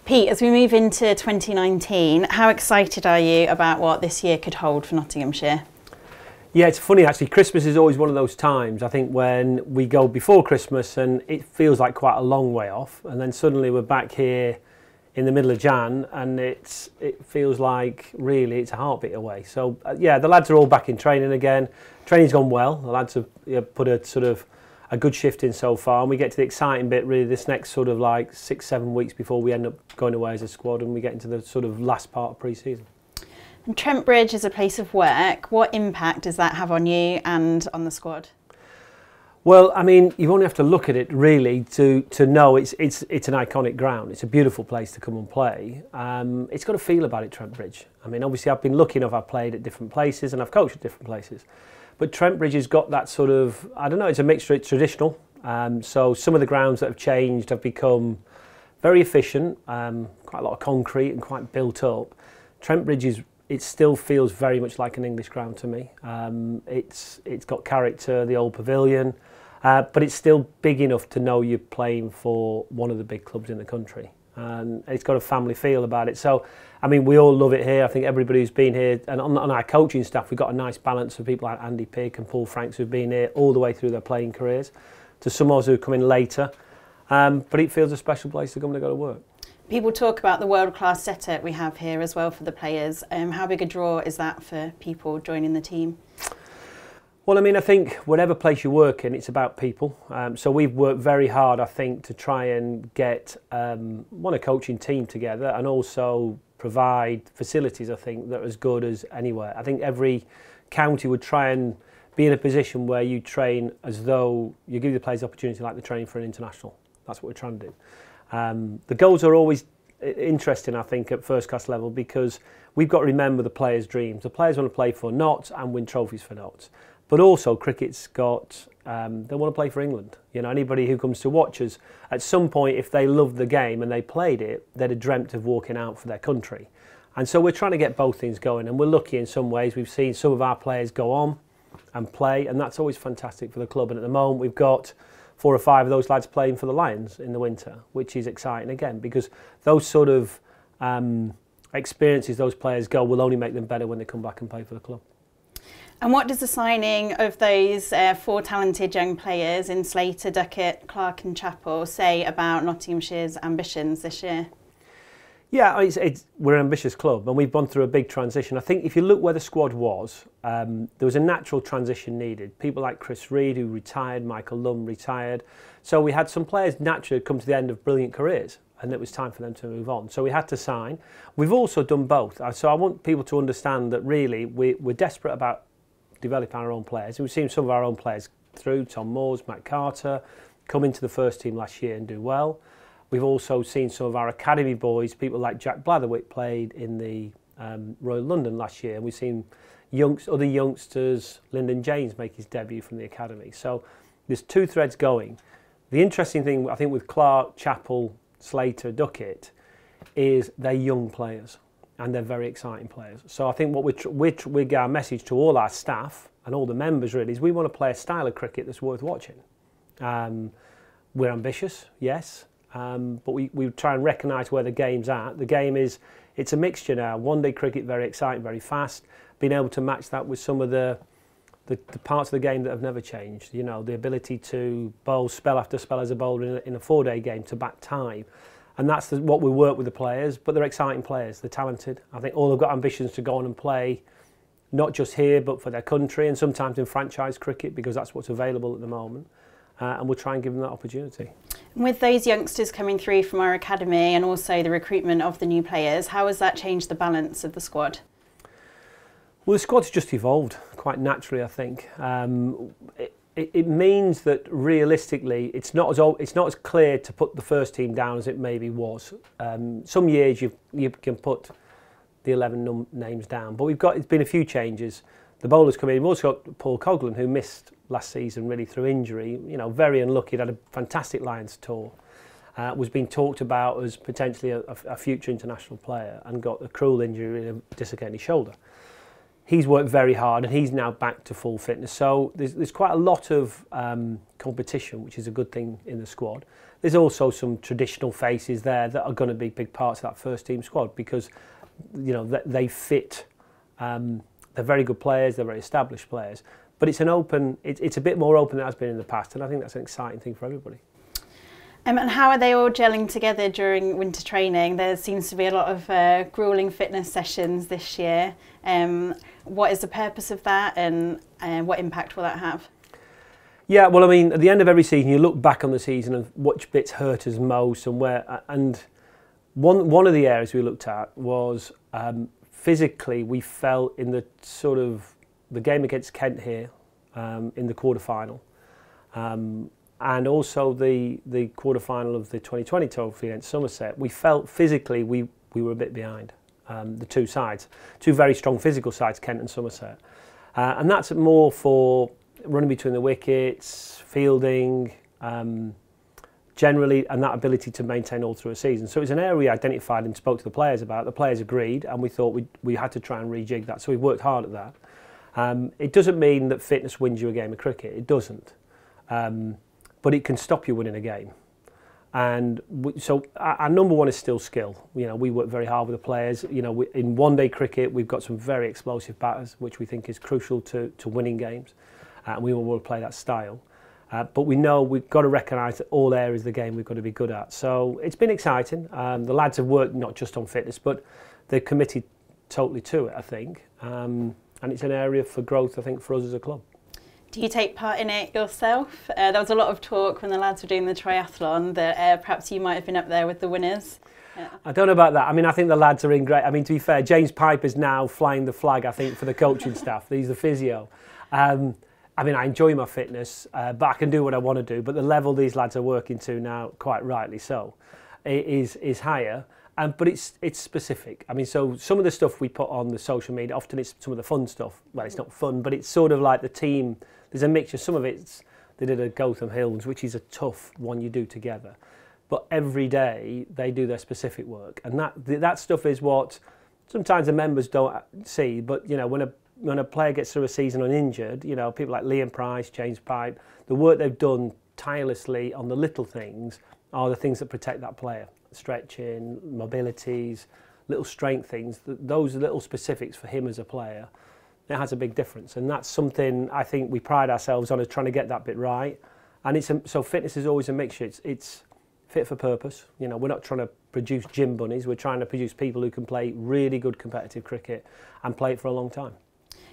Pete, as we move into 2019, how excited are you about what this year could hold for Nottinghamshire? Yeah, it's funny actually. Christmas is always one of those times, I think, when we go before Christmas and it feels like quite a long way off, and then suddenly we're back here in the middle of Jan and it feels like really it's a heartbeat away. So yeah, the lads are all back in training again. Training's gone well. The lads have put a sort of a good shift in so far, and we get to the exciting bit really this next sort of like 6-7 weeks before we end up going away as a squad and we get into the sort of last part of pre-season. And Trent Bridge is a place of work. What impact does that have on you and on the squad? Well, I mean, you only have to look at it really to know it's an iconic ground. It's a beautiful place to come and play. It's got a feel about it, Trent Bridge. I mean, obviously I've been lucky enough, I've played at different places and I've coached at different places. But Trent Bridge has got that sort of, I don't know, it's a mixture, it's traditional. So some of the grounds that have changed have become very efficient, quite a lot of concrete and quite built up. Trent Bridge it still feels very much like an English ground to me. It's got character, the old pavilion, but it's still big enough to know you're playing for one of the big clubs in the country. And it's got a family feel about it. So, I mean, we all love it here. I think everybody who's been here, and on our coaching staff, we've got a nice balance of people like Andy Pick and Paul Franks who've been here all the way through their playing careers, to some of us who come in later. But it feels a special place to come and go to work. People talk about the world-class setup we have here as well for the players. How big a draw is that for people joining the team? Well, I mean, I think whatever place you work in, it's about people. So we've worked very hard, I think, to try and get a coaching team together and also provide facilities, I think, that are as good as anywhere. I think every county would try and be in a position where you train as though you give the players the opportunity like they're training for an international. That's what we're trying to do. The goals are always interesting, I think, at first class level because we've got to remember the players' dreams. The players want to play for Notts and win trophies for Notts. But also cricket's got, they want to play for England. You know, anybody who comes to watch us, at some point, if they loved the game and they played it, they'd have dreamt of walking out for their country. And so we're trying to get both things going, and we're lucky in some ways. We've seen some of our players go on and play, and that's always fantastic for the club. And at the moment, we've got 4 or 5 of those lads playing for the Lions in the winter, which is exciting again, because those sort of experiences those players go will only make them better when they come back and play for the club. And what does the signing of those 4 talented young players in Slater, Duckett, Clark and Chappell say about Nottinghamshire's ambitions this year? Yeah, we're an ambitious club and we've gone through a big transition. I think if you look where the squad was, there was a natural transition needed. People like Chris Reed, who retired, Michael Lum retired. So we had some players naturally come to the end of brilliant careers and it was time for them to move on. So we had to sign. We've also done both. So I want people to understand that really we're desperate about developing our own players. We've seen some of our own players through, Tom Moores, Matt Carter, come into the first team last year and do well. We've also seen some of our academy boys, people like Jack Blatherwick played in the Royal London last year. We've seen other youngsters, Lyndon James make his debut from the academy. So there's 2 threads going. The interesting thing, I think, with Clark, Chappell, Slater, Duckett, is they're young players and they're very exciting players. So I think what we get our message to all our staff and all the members really is we want to play a style of cricket that's worth watching. We're ambitious, yes. But we try and recognise where the game's at. The game it's a mixture now. One-day cricket, very exciting, very fast. Being able to match that with some of the parts of the game that have never changed. You know, the ability to bowl spell after spell as a bowler in a 4-day game to back time. And that's what we work with the players. But they're exciting players. They're talented. I think all have got ambitions to go on and play, not just here, but for their country and sometimes in franchise cricket because that's what's available at the moment. And we'll try and give them that opportunity. With those youngsters coming through from our academy and also the recruitment of the new players, how has that changed the balance of the squad? Well, the squad's just evolved quite naturally, I think. It means that realistically, it's not as clear to put the first team down as it maybe was. Some years you can put the 11 names down, but it's been a few changes. The bowlers come in. We've also got Paul Coghlan, who missed last season really through injury. You know, very unlucky. He'd had a fantastic Lions tour. Was being talked about as potentially a future international player and got a cruel injury in a dislocated shoulder. he's worked very hard and he's now back to full fitness. So there's quite a lot of competition, which is a good thing in the squad. There's also some traditional faces there that are going to be big parts of that first team squad because, you know, they fit. They're very good players, they're very established players. But it's it's a bit more open than it has been in the past, and I think that's an exciting thing for everybody. And how are they all gelling together during winter training? There seems to be a lot of gruelling fitness sessions this year. What is the purpose of that, and what impact will that have? Yeah, well, I mean, at the end of every season, you look back on the season and which bits hurt us most, and where. And one of the areas we looked at was physically. We felt in the sort of the game against Kent here in the quarter-final. And also the quarter-final of the 2020 trophy against Somerset, we felt physically we were a bit behind the two sides. Two very strong physical sides, Kent and Somerset. And that's more for running between the wickets, fielding, generally, and that ability to maintain all through a season. So it was an area we identified and spoke to the players about. The players agreed, and we thought we had to try and rejig that. So we worked hard at that. It doesn't mean that fitness wins you a game of cricket. It doesn't. But it can stop you winning a game. And so our number one is still skill. You know, we work very hard with the players. You know, in one-day cricket, we've got some very explosive batters, which we think is crucial to winning games. And we want to play that style. But we know we've got to recognise that all areas of the game we've got to be good at. So it's been exciting. The lads have worked not just on fitness, but they're committed totally to it, I think. And it's an area for growth, I think, for us as a club. Do you take part in it yourself? There was a lot of talk when the lads were doing the triathlon that perhaps you might have been up there with the winners. Yeah. I don't know about that. I mean, I think the lads are in great. I mean, to be fair, James Piper's now flying the flag, I think, for the coaching staff. He's the physio. I mean, I enjoy my fitness, but I can do what I want to do. But the level these lads are working to now, quite rightly so, is higher. But it's specific. I mean, so some of the stuff we put on the social media, often it's some of the fun stuff. Well, it's not fun, but it's sort of like the team. There's a mixture. Some of it's, they did a Gotham Hills, which is a tough one you do together. But every day they do their specific work. And that stuff is what sometimes the members don't see. But, you know, when a player gets through a season uninjured, you know, people like Liam Price, James Pipe, the work they've done tirelessly on the little things are the things that protect that player. Stretching, mobilities, little strength things, those little specifics for him as a player, it has a big difference. And that's something I think we pride ourselves on, is trying to get that bit right. And so fitness is always a mixture. It's fit for purpose. You know, we're not trying to produce gym bunnies. We're trying to produce people who can play really good competitive cricket and play it for a long time.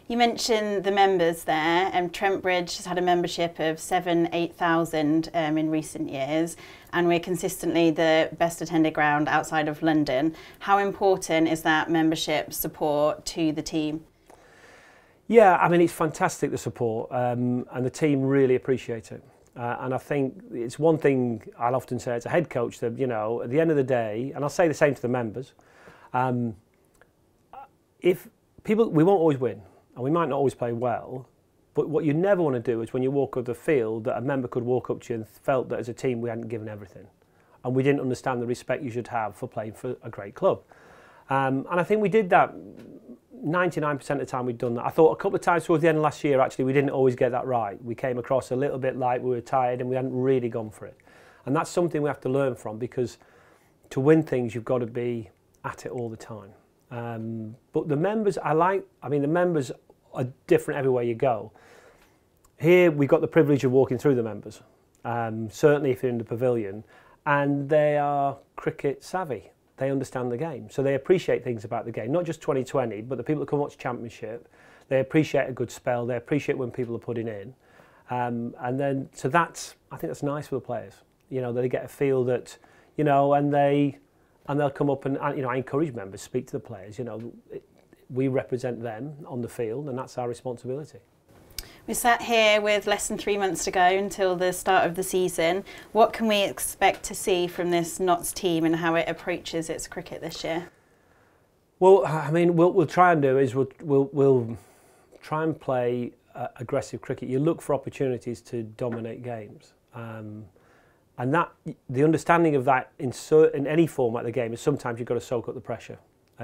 You mentioned the members there. Trent Bridge has had a membership of 8,000 in recent years, and we're consistently the best attended ground outside of London. How important is that membership support to the team? Yeah, I mean, it's fantastic, the support, and the team really appreciate it. And I think it's one thing I'll often say as a head coach, that, you know, at the end of the day, and I'll say the same to the members, we won't always win. And we might not always play well, but what you never want to do is when you walk up the field that a member could walk up to you and felt that as a team we hadn't given everything. And we didn't understand the respect you should have for playing for a great club. And I think we did that 99% of the time we'd done that. I thought a couple of times towards the end of last year, actually, we didn't always get that right. We came across a little bit like we were tired and we hadn't really gone for it. And that's something we have to learn from, because to win things, you've got to be at it all the time. But the members, the members are different everywhere you go. Here we've got the privilege of walking through the members, certainly if you're in the pavilion, and they are cricket savvy. They understand the game, so they appreciate things about the game, not just 2020, but the people that come watch Championship, they appreciate a good spell, they appreciate when people are putting in, and then, so I think that's nice for the players, you know, they get a feel that, you know, and they'll come up and, you know, I encourage members, speak to the players, you know, we represent them on the field, and that's our responsibility. We sat here with less than 3 months to go until the start of the season. What can we expect to see from this Notts team and how it approaches its cricket this year? Well, I mean, we'll try and do is we'll try and play aggressive cricket. You look for opportunities to dominate games, and that the understanding of that in any format of the game is sometimes you've got to soak up the pressure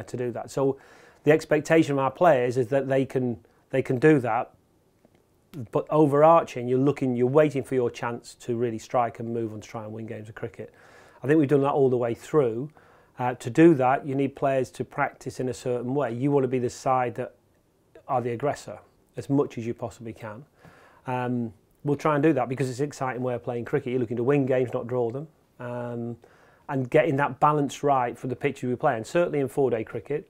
to do that. So the expectation of our players is that they can do that. But overarching, you're waiting for your chance to really strike and move on to try and win games of cricket. I think we've done that all the way through. To do that, you need players to practice in a certain way. You want to be the side that are the aggressor as much as you possibly can. We'll try and do that because it's an exciting way of playing cricket. You're looking to win games, not draw them. And getting that balance right for the pitch we play. And certainly in 4-day cricket,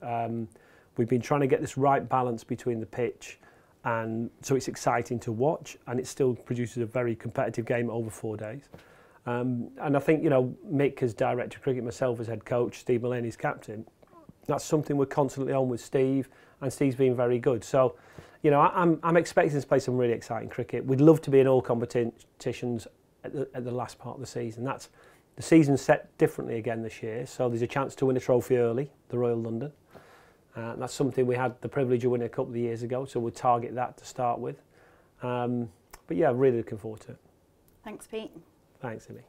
we've been trying to get this right balance between the pitch, and so it's exciting to watch, and it still produces a very competitive game over 4 days. And I think, you know, Mick as director of cricket, myself as head coach, Steve Mullaney's captain, that's something we're constantly on with Steve, and Steve's been very good. So, you know, I'm expecting to play some really exciting cricket. We'd love to be in all competitions at the last part of the season. The season's set differently again this year, so there's a chance to win a trophy early, the Royal London. That's something we had the privilege of winning a couple of years ago, so we'll target that to start with. But yeah, really looking forward to it. Thanks, Pete. Thanks, Amy.